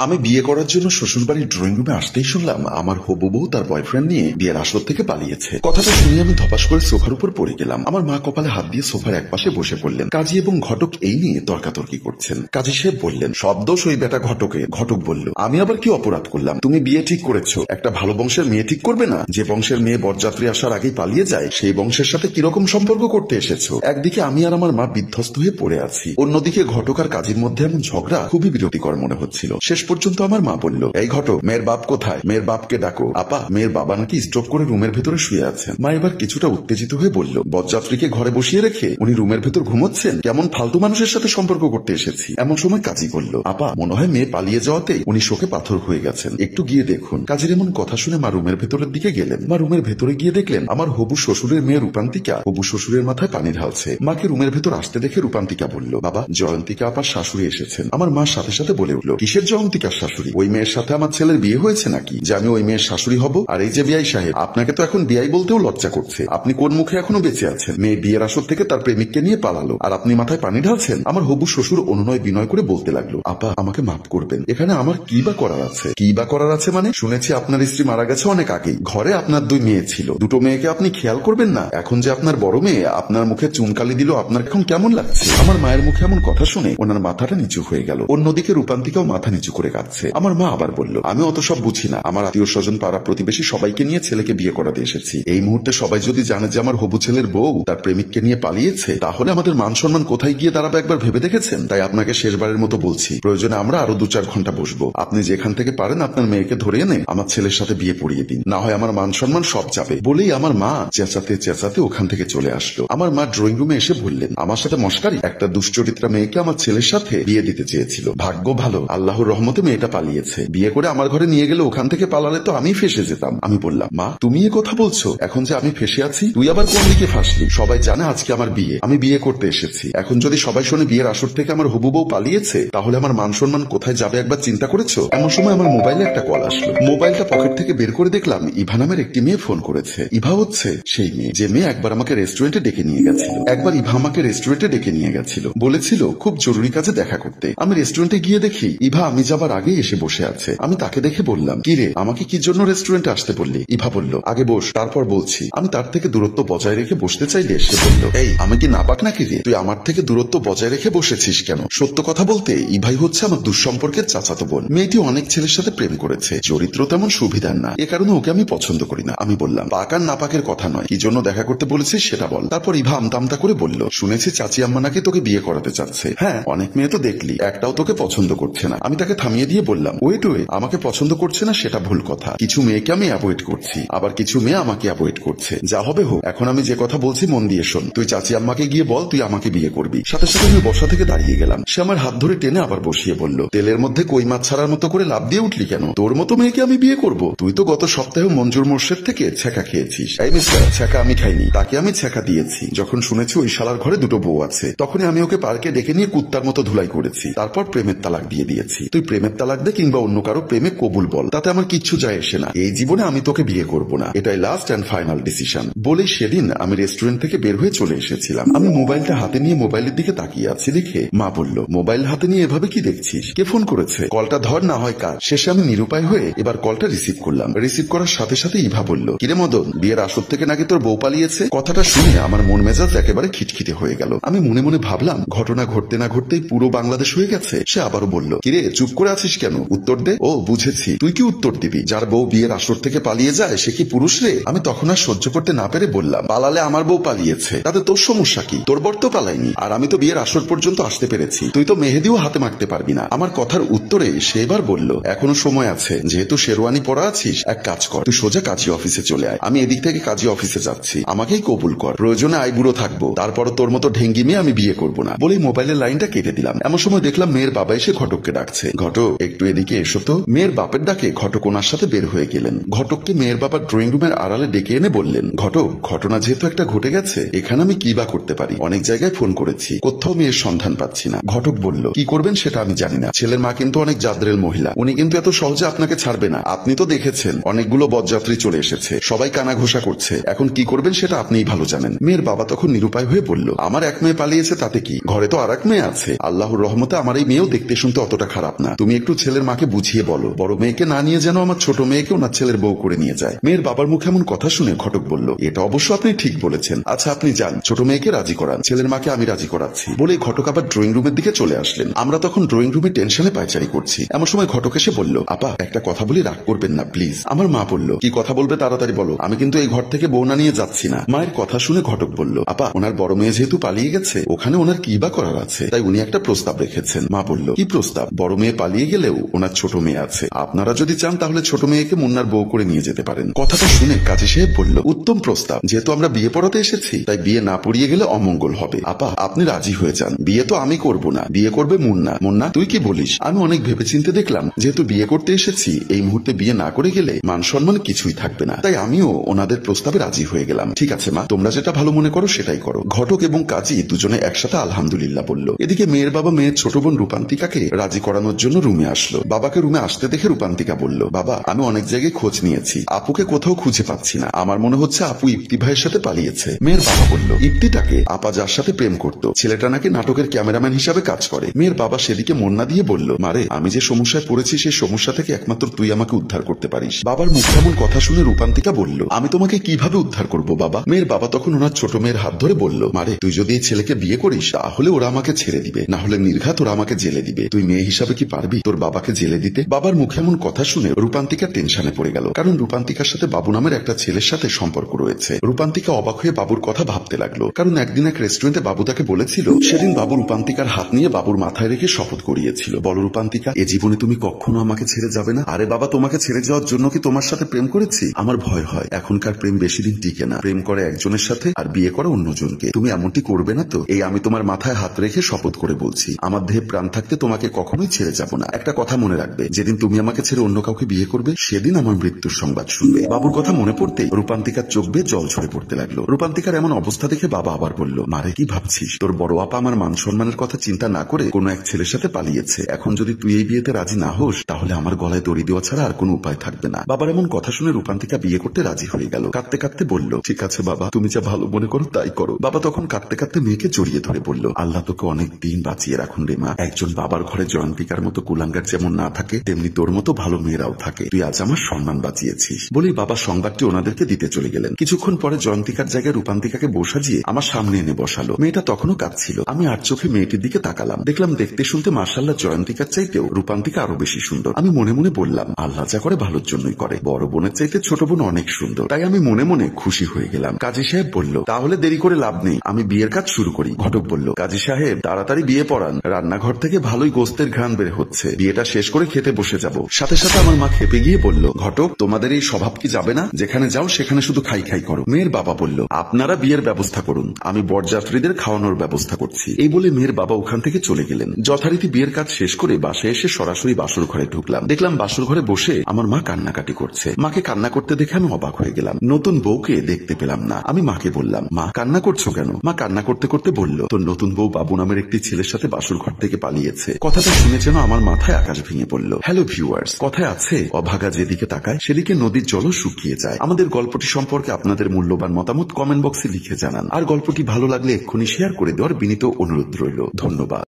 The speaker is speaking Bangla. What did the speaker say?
আমি বিয়ে করার জন্য শ্বশুরবাড়ির ড্রয়িং রুমে আসতেই শুনলাম আমার হবু বউ তার বয়ফ্রেন্ড নিয়ে বিয়ের আসর থেকে পালিয়েছে। কথাটা শুনে আমি ধপাস করে সোফার উপর পড়ে গেলাম। আমার মা কপালে হাত দিয়ে সোফার এক পাশে বসে পড়লেন। কাজী এবং ঘটক এই নিয়ে তর্কাতর্কি করছেন। কাজী সাহেব বললেন, সব দোষ ওই বেটা ঘটকে। ঘটক বলল, আমি আবার কি অপরাধ করলাম? তুমি বিয়ে ঠিক করেছো, একটা ভালো বংশের মেয়ে ঠিক করবে না? যে বংশের মেয়ে বরযাত্রী আসার আগেই পালিয়ে যায়, সেই বংশের সাথে কিরকম সম্পর্ক করতে এসেছো? একদিকে আমি আর আমার মা বিধ্বস্ত হয়ে পড়ে আছি, অন্যদিকে ঘটক আর কাজীর মধ্যে এমন ঝগড়া খুবই বিরক্তিকর মনে হচ্ছিল। শেষ পর্যন্ত আমার মা বলল, এই ঘটক, মেয়ের বাপ কোথায়? মেয়ের বাপকে ডাকো। আপা, মেয়ের বাবা নাকি স্ট্রোক করে রুমের ভেতরে শুয়ে আছেন। মা এবার কিছুটা উত্তেজিত হয়ে বলল, বরযাত্রীকে ঘরে বসিয়ে রেখে উনি রুমের ভেতর ঘুমোচ্ছেন? কেমন ফালতু মানুষের সাথে সম্পর্ক করতে এসেছি। এমন সময় কাজী বলল, আপা, মনে হয় মেয়ে পালিয়ে যাওয়াতে উনি শোকে পাথর হয়ে গেছেন, একটু গিয়ে দেখুন। কাজীর এমন কথা শুনে মা রুমের ভেতরের দিকে গেলেন। মা রুমের ভেতরে গিয়ে দেখলেন আমার হবু শ্বশুরের মেয়ে রূপান্তিকা হবু শ্বশুরের মাথায় পানি ঢালছে। মাকে রুমের ভেতর আসতে দেখে রূপান্তিকা বলল, বাবা, জয়ন্তিকা আপার শাশুড়ি এসেছেন। আমার মা সাথে সাথে বলে উঠল, কিসের জয়ন্তিকার শাশুড়ি? ওই মেয়ের সাথে আমার ছেলের বিয়ে হয়েছে নাকি যে আমি ওই মেয়ের শাশুড়ি হব? আর এই যে বিআই সাহেব, আপনাকে তো এখন বিআই বলতেও লজ্জা করছে। আপনি কোন মুখে এখনো বেঁচে আছেন? মেয়ে বিয়ের আসর থেকে তার প্রেমিককে নিয়ে পালালো, আর আপনি মাথায় পানি ঢালছেন? আমার হবু শ্বশুর অনুনয় বিনয় করে বলতে লাগলো, আপা, আমাকে মাফ করবেন, এখানে আমার কি বা করার আছে? কি বা করার আছে মানে? শুনেছি আপনার স্ত্রী মারা গেছে অনেক আগেই, ঘরে আপনার 2 মেয়ে ছিল, 2টো মেয়েকে আপনি খেয়াল করবেন না? এখন যে আপনার বড় মেয়ে আপনার মুখে চুনকালি দিল, আপনার এখন কেমন লাগছে? আমার মায়ের মুখে এমন কথা শুনে ওনার মাথাটা নিচু হয়ে গেল। অন্যদিকে রূপান্তিকাও মাথা নিচু করে কাঁদছে। আমার মা আবার বলল, আমি অত সব বুঝি না, আমার আত্মীয় স্বজন পাড়া প্রতিবেশী সবাইকে নিয়ে ছেলেকে বিয়ে করাতে এসেছি। এই মুহূর্তে সবাই যদি জানে যে আমার হবু ছেলের বউ তার প্রেমিককে নিয়ে পালিয়েছে, তাহলে আমাদের মান সম্মান কোথায় গিয়ে দাঁড়াবে একবার ভেবে দেখেছেন? তাই আপনাকে শেষবারের মতো বলছি, প্রয়োজনে আমরা আরো 2-4 ঘন্টা বসবো। আপনি যেখান থেকে পারেন আপনার মেয়েকে ধরে এনে আমার ছেলের সাথে বিয়ে পড়িয়ে দিন, না হয় আমার মান সম্মান সব যাবে। বলেই আমার মা চেঁচাতে চেঁচাতে ওখান থেকে চলে আসলো। আমার মা ড্রয়িং রুমে এসে বললেন, আমার সাথে মশকারি? একটা দুশ্চরিত্রা মেয়েকে আমার ছেলের সাথে বিয়ে দিতে চেয়েছিল, ভাগ্য ভালো আল্লাহর রহমতে মেয়েটা পালিয়েছে। বিয়ে করে আমার ঘরে নিয়ে গেলে ওখান থেকে পালালে তো আমি ফেসে যেতাম। আমি বললাম, মা, তুমি এ কথা বলছো? এখন যে আমি ফেসে আছি, তুই আবার কোন দিকে ফাঁসলি? সবাই জানে আজকে আমার বিয়ে, আমি বিয়ে করতে এসেছি। এখন যদি সবাই শোনে বিয়ের আসর থেকে আমার হবু বউ পালিয়েছে, তাহলে আমার মান সম্মান কোথায় যাবে একবার চিন্তা করেছো? এমন সময় আমার মোবাইলে একটা কল আসলো। মোবাইলটা পকেট থেকে বের করে দেখলাম ইভা নামের একটি মেয়ে ফোন করেছে। ইভা হচ্ছে সেই মেয়ে যে মেয়ে একবার আমাকে রেস্টুরেন্টে ডেকে নিয়ে গেছিল। একবার ইভা আমাকে রেস্টুরেন্টে ডেকে নিয়ে গেছিল, বলেছিল খুব জরুরি কাজে দেখা করতে। আমি রেস্টুরেন্টে গিয়ে দেখি ইভা আমি যাবার আগেই এসে বসে আছে। আমি তাকে দেখে বললাম, কি রে, আমাকে কি জন্য রেস্টুরেন্টে আসতে বললি? ইভা বলল, আগে বস, তারপর বলছি। আমি তার থেকে দূরত্ব বজায় রেখে বসতে চাইলে সে বলল, এই, আমি কি নাপাক নাকি রে? তুই আমার থেকে দূরত্ব বজায় রেখে বসেছিস কেন? সত্য কথা বলতে ইভাই হচ্ছে আমার দুঃসম্পর্কের চাচাতো বোন। মেয়েটি অনেক ছেলের সাথে প্রেম করেছে, চরিত্র তেমন সুবিধার না, এ কারণে ওকে আমি পছন্দ করি না। আমি বললাম, পাক আর নাপাকের কথা নয়, কি জন্য দেখা করতে বলেছিস সেটা বল। তারপর ইভা আমতামতা করে বলল, শুনেছি চাচি আম্মা নাকি তোকে বিয়ে করাতে চাচ্ছে। হ্যাঁ, অনেক মেয়ে তো দেখলি, একটাও তোকে পছন্দ করছে না। আমি তাকে থামিয়ে দিয়ে বললাম, ওয়েট, আমাকে পছন্দ করছে না সেটা ভুল কথা। কিছু মেয়েকে আমি অ্যাভয়েড করছি, আবার কিছু মেয়ে আমাকে অ্যাভয়েড করছে। যা হবে হোক, এখন আমি যে কথা বলছি মন দিয়ে শোন। তুই চাচি আম্মাকে গিয়ে বল তুই আমাকে বিয়ে করবি। সাথে সাথে আমি বসা থেকে দাঁড়িয়ে গেলাম। সে আমার হাত ধরে টেনে আবার বসিয়ে বলল, তেলের মধ্যে কই মাছ ছাড়ার মতো করে লাভ দিয়ে উঠলি কেন? তোর মতো মেয়েকে আমি বিয়ে করব? তুই তো গত সপ্তাহে মঞ্জুর মোর্শেদ থেকে ছ্যাঁকা খেয়েছিস। এই মিস্টার, ছ্যাঁকা আমি খাইনি, তাকে আমি ছ্যাঁকা দিয়েছি। যখন শুনেছি ওই শালার ঘরে 2টো বউ আছে, তখনই আমি ওকে পার্কে ডেকে নিয়ে কুত্তার মতো ধুলাই করেছি। তারপর প্রেমের তালাক দিয়ে দিয়েছি। তুই প্রেমের তালাক দে কিংবা অন্য কারো প্রেমে কবুল বল, তাতে আমার কিচ্ছু যায় আসে না। এই জীবনে আমি তোকে বিয়ে করব না, এটাই লাস্ট এন্ড ফাইনাল ডিসিশন। বলে সেদিন আমি রেস্টুরেন্ট থেকে বের হয়ে চলে এসেছিলাম। আমি মোবাইলটা হাতে নিয়ে মোবাইলের দিকে তাকিয়ে আছি দেখে মা বলল, মোবাইল হাতে নিয়ে এভাবে কি দেখছিস? কে ফোন করেছে? কলটা ধর, না হয় কার। শেষে আমি নিরুপায় হয়ে এবার কলটা রিসিভ করলাম। রিসিভ করার সাথে সাথে ইভা বলল, কিরে মদন, বিয়ের আসর থেকে নাকি তোর বউ পালিয়েছে? কথাটা শুনে আমার মন মেজাজ একেবারে খিটখিটে হয়ে গেল। আমি মনে মনে ভাবলাম, ঘটনা ঘটতে না ঘটতেই পুরো বাংলাদেশ হয়ে গেছে। সে আবারও বলল, কিরে, চুপ করে আছিস কেন? উত্তর দে। ও, বুঝেছি, তুই কি উত্তর দিবি? যার বউ বিয়ের আসর থেকে পালিয়ে যায় সে কি পুরুষ রে? আমি তখন আর সহ্য করতে না পেরে বললাম, পালালে আমার বউ পালিয়েছে, তাতে তোর সমস্যা কি? তোর বর তো পালায়নি, আর আমি তো বিয়ের আসর পর্যন্ত আসতে পেরেছি, তুই তো মেহেদিও হাতে মাখতে পারবি না। আমার কথার উত্তরে সে এবার বলল, এখনো সময় আছে, যেহেতু শেরওয়ানি পরা আছিস, এক কাজ কর, তুই সোজা কাজী অফিসে চলে আয়। আমি এদিক থেকে কাজী অফিসে যাচ্ছি, আমাকেই কবুল কর, প্রয়োজনে আইবুড়ো থাকবো, তারপরও তোর মতো ঢেঙ্গি মেয়ে আমি বিয়ে করবো না। বলেই মোবাইলের লাইনটা কেটে দিলাম। এমন সময় দেখলাম মেয়ের বাবা এসে ঘটককে ডাকছে, ঘটক, একটু এদিকে এসো তো। মেয়ের বাপের ডাকে ঘটক ওনার সাথে বের হয়ে গেলেন। ঘটককে মেয়ের বাবা ড্রয়িং রুমের আড়ালে ডেকে এনে বললেন, ঘটক, ঘটনা যেহেতু একটা ঘটে গেছে, এখানে আমি কি বা করতে পারি? অনেক জায়গায় ফোন করেছি, কোথাও মেয়ের সন্ধান পাচ্ছি না। ঘটক বলল, কি করবেন সেটা আমি জানি না, ছেলের মা কিন্তু অনেক জাদ্রেল মহিলা, উনি কিন্তু এত সহজে আপনাকে ছাড়বে না। আপনি তো দেখেছেন অনেকগুলো বরযাত্রী চলে এসেছে, সবাই কানা ঘোষা করছে, এখন কি করবেন সেটা আপনিই ভালো জানেন। মেয়ের বাবা তখন নিরুপায় হয়ে বলল, আমার এক মেয়ে পালিয়েছে তাতে কি, ঘরে তো আর এক মেয়ে আছে, আল্লাহর রহমতে আমার এই মেয়েও দেখতে শুনতে অতটা খারাপ না, তুমি তুমি একটু ছেলের মাকে বুঝিয়ে বলো, বড় মেয়েকে না নিয়ে যেন আমার ছোট মেয়েকে ওনার ছেলের বউ করে নিয়ে যায়। মেয়ের বাবার মুখে এমন কথা শুনে ঘটক বলল, এটা অবশ্য আপনি ঠিক বলেছেন, আচ্ছা আপনি যান, ছোট মেয়েকে রাজি করান, ছেলের মাকে আমি রাজি করাচ্ছি। বলে ঘটক আবার ড্রয়িং রুমের দিকে চলে আসলেন। আমরা তখন ড্রয়িং রুমে টেনশনে পায়চারি করছি। এমন সময় ঘটক এসে বলল, আপা একটা কথা বলি, রাগ করবেন না প্লিজ। আমার মা বলল, কি কথা বলবে তাড়াতাড়ি বলো, আমি কিন্তু এই ঘর থেকে বউ না নিয়ে যাচ্ছি না। মায়ের কথা শুনে ঘটক বলল, আপা ওনার বড় মেয়ে যেহেতু পালিয়ে গেছে, ওখানে ওনার কি বা করার আছে, তাই উনি একটা প্রস্তাব রেখেছেন। মা বলল, কি প্রস্তাব? বড় মেয়ে পালিয়ে গেলেও ওনার ছোট মেয়ে আছে, আপনারা যদি চান তাহলে ছোট মেয়েকে মুন্নার বউ করে নিয়ে যেতে পারেন। কথাটা শুনে কাজী সাহেব বলল, উত্তম প্রস্তাব, যেহেতু আমরা বিয়ে পড়াতে এসেছি তাই বিয়ে না পড়িয়ে গেলে অমঙ্গল হবে। আপা আপনি রাজি হয়ে যান, বিয়ে তো আমি করব না, বিয়ে করবে মুন্না। মুন্না তুই কি বলিস? আমি অনেক ভেবেচিন্তে দেখলাম যেহেতু বিয়ে করতে এসেছি, এই মুহূর্তে বিয়ে না করে গেলে মান সম্মান কিছুই থাকবে না, তাই আমিও ওনাদের প্রস্তাবে রাজি হয়ে গেলাম। ঠিক আছে মা, তোমরা যেটা ভালো মনে করো সেটাই করো। ঘটক এবং কাজী দুজনে একসাথে আলহামদুলিল্লাহ বলল। এদিকে মেয়ের বাবা মেয়ের ছোট বোন রূপান্তিকাকে রাজি করানোর জন্য রুমে আসলো। বাবাকে রুমে আসতে দেখে রূপান্তিকা বলল, বাবা আমি অনেক জায়গায় খোঁজ নিয়েছি, আপুকে কোথাও খুঁজে পাচ্ছি না, আমার মনে হচ্ছে আপু ইপ্তি ভাইয়ের সাথে পালিয়েছে। মেয়ের বাবা বলল, ইপ্তিটাকে? আপা যার সাথে প্রেম করত, ছেলেটা নাকি নাটকের ক্যামেরাম্যান হিসাবে কাজ করে। মেয়ের বাবা সেদিকে মন না দিয়ে বলল, মারে আমি যে সমস্যায় পড়েছি সেই সমস্যা থেকে একমাত্র তুই আমাকে উদ্ধার করতে পারিস। বাবার মুখ এমন কথা শুনে রূপান্তিকা বলল, আমি তোমাকে কিভাবে উদ্ধার করব বাবা? মেয়ের বাবা তখন ওনার ছোট মেয়ের হাত ধরে বলল, মারে তুই যদি এই ছেলেকে বিয়ে করিস তাহলে ওরা আমাকে ছেড়ে দিবে, না হলে নির্ঘাত ওরা আমাকে জেলে দিবে। তুই মেয়ে হিসাবে কি পারবি তোর বাবাকে জেলে দিতে? বাবার মুখে এমন কথা শুনে রূপান্তিকা টেনশনে পড়ে গেল, কারণ রূপান্তিকার সাথে বাবু নামের একটা ছেলের সাথে সম্পর্ক রয়েছে। রূপান্তিকা অবাক হয়ে বাবুর কথা ভাবতে লাগলো, কারণ একদিন এক রেস্টুরেন্টে বাবু তাকে বলেছিল সেদিন বাবু রূপান্তিকার হাত নিয়ে বাবুর মাথায় রেখে শপথ করিয়েছিল, বলো রূপান্তিকা এ জীবনে তুমি কখনো আমাকে ছেড়ে যাবে না। আরে বাবা তোমাকে ছেড়ে যাওয়ার জন্য কি তোমার সাথে প্রেম করেছি? আমার ভয় হয় এখনকার প্রেম বেশি দিন টিকে না, প্রেম করে একজনের সাথে আর বিয়ে করে অন্যজনকে। তুমি এমনটি করবে না তো? এই আমি তোমার মাথায় হাত রেখে শপথ করে বলছি, আমার দেহে প্রাণ থাকতে তোমাকে কখনোই ছেড়ে যাব না। একটা কথা মনে রাখবে, যেদিন তুমি আমাকে ছেড়ে অন্য কাউকে বিয়ে করবে সেদিন আমার মৃত্যুর সংবাদ শুনবে। বাবুর কথা মনে পড়তে রূপান্তিকার চোখ বেয়ে জল ঝরে পড়তে লাগলো। রূপান্তিকার এমন অবস্থা দেখে বাবা আবার বলল, মারে কি ভাবছিস? তোর বড় আপা আমার মান সম্মানের কথা চিন্তা না করে কোনো এক ছেলের সাথে পালিয়েছে, এখন যদি তুই এই বিয়েতে রাজি না হোস তাহলে আমার গলায় দড়ি দেওয়া ছাড়া আর কোনো উপায় থাকবে না। বাবার এমন কথা শুনে রূপান্তিকা বিয়ে করতে রাজি হয়ে গেল। কাঁদতে কাঁদতে বলল, ঠিক আছে বাবা, তুমি যা ভালো মনে করো তাই করো। বাবা তখন কাঁদতে কাঁদতে মেয়েকে জড়িয়ে ধরে বলল, আল্লাহ তোকে অনেক দিন বাঁচিয়ে রাখুন রে মা। একজন বাবার ঘরে জয়ন্তিকার মতো কুলাঙ্গার যেমন না থাকে, তেমনি তোর মতো ভালো মেয়েরাও থাকে, তুই আজ আমার সম্মান বাঁচিয়েছিস। বলেই বাবা সংবাদটি ওনাদেরকে দিতে চলে গেলেন। কিছুক্ষণ পরে জয়ন্তিকার জায়গায় রূপান্তিকাকে বসাজিয়ে আমার সামনে এনে বসালো। মেয়েটা তখনও কাঁদছিল। আমি আর চোখে মেয়েটির দিকে তাকালাম, দেখলাম দেখতে শুনতে মার্শাল্লাহ জয়ন্তিকার চাইতেও রূপান্তিকা আরো বেশি সুন্দর। আমি মনে মনে বললাম, আল্লাহ যা করে ভালোর জন্যই করে, বড় বোনের চাইতে ছোট বোন অনেক সুন্দর। তাই আমি মনে মনে খুশি হয়ে গেলাম। কাজী সাহেব বলল, তাহলে দেরি করে লাভ নেই, আমি বিয়ের কাজ শুরু করি। ঘটক বলল, কাজী সাহেব তাড়াতাড়ি বিয়ে পড়ান, রান্নাঘর থেকে ভালোই গোস্তের ঘ্রাণ বের হচ্ছে, বিয়েটা শেষ করে খেতে বসে যাব। সাথে সাথে আমার মা খেপে গিয়ে বলল, ঘটক তোমাদের এই স্বভাব কি যাবে না? যেখানে যাও সেখানে শুধু খাই খাই করো। মেয়ের বাবা বলল, আপনারা বিয়ের ব্যবস্থা করুন, আমি বরযাত্রীদের খাওয়ানোর ব্যবস্থা করছি। এই বলে মেয়ের বাবা ওখান থেকে চলে গেলেন। যথারীতি বিয়ের কাজ শেষ করে বাসায় এসে সরাসরি বাসর ঘরে ঢুকলাম। দেখলাম বাসর ঘরে বসে আমার মা কান্নাকাটি করছে। মাকে কান্না করতে দেখে আমি অবাক হয়ে গেলাম, নতুন বউকে দেখতে পেলাম না। আমি মাকে বললাম, মা কান্না করছো কেন? মা কান্না করতে করতে বলল, তোর নতুন বউ বাবু নামের একটি ছেলের সাথে বাসর ঘর থেকে পালিয়েছে। কথাটা শুনে যেন আমার মাথায় আকাশ ভেঙে পড়ল। হ্যালো ভিউয়ার্স, কথায় আছে অভাগা যেদিকে তাকায় সেদিকে নদীর জলও শুকিয়ে যায়। আমাদের গল্পটি সম্পর্কে আপনাদের মূল্যবান মতামত কমেন্ট বক্সে লিখে জানান। আর গল্পটি ভালো লাগলে এক্ষুনি শেয়ার করে দেওয়ার বিনীত অনুরোধ রইল। ধন্যবাদ।